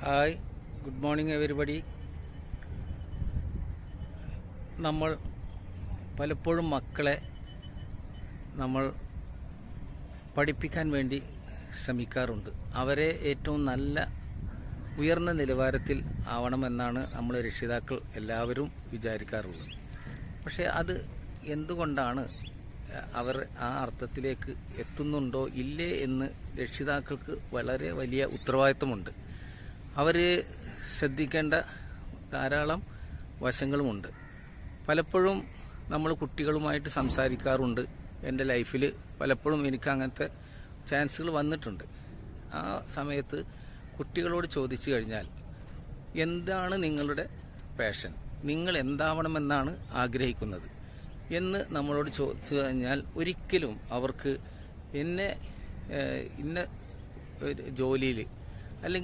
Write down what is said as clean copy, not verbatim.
Hi, good morning everybody. നമ്മൾ പലപ്പോഴും മക്കളെ നമ്മൾ പഠിപ്പിക്കാൻ വേണ്ടി ശ്രമിക്കാറുണ്ട്. അവരെ ഏറ്റവും നല്ല ഉയർന്ന നിലവാരത്തിൽ ആവണമെന്നാണ് നമ്മൾ രക്ഷിതാക്കൾ എല്ലാവരും വിചാരിക്കാറുള്ളത്. പക്ഷേ അത് എന്തുകൊണ്ടാണ് അവർ ആ അർത്ഥത്തിലേക്ക് എത്തുന്നുണ്ടോ ഇല്ലേ എന്ന് രക്ഷിതാക്കൾക്ക് വളരെ വലിയ ഉത്തരവാദിത്തമുണ്ട്. അവർ ശ്രദ്ധിക്കേണ്ട ധാരാളം വശങ്ങളുമുണ്ട്. പലപ്പോഴും നമ്മൾ കുട്ടികളുമായിട്ട് സംസാരിക്കാറുണ്ട്. എൻ്റെ ലൈഫിൽ പലപ്പോഴും എനിക്ക് അങ്ങനത്തെ ചാൻസുകൾ വന്നിട്ടുണ്ട്. ആ സമയത്ത് കുട്ടികളോട് ചോദിച്ചു കഴിഞ്ഞാൽ, എന്താണ് നിങ്ങളുടെ പാഷൻ, നിങ്ങൾ എന്താവണമെന്നാണ് ആഗ്രഹിക്കുന്നത് എന്ന് നമ്മളോട് ചോദിച്ചു കഴിഞ്ഞാൽ ഒരിക്കലും അവർക്ക് ഇന്ന ജോലിയിൽ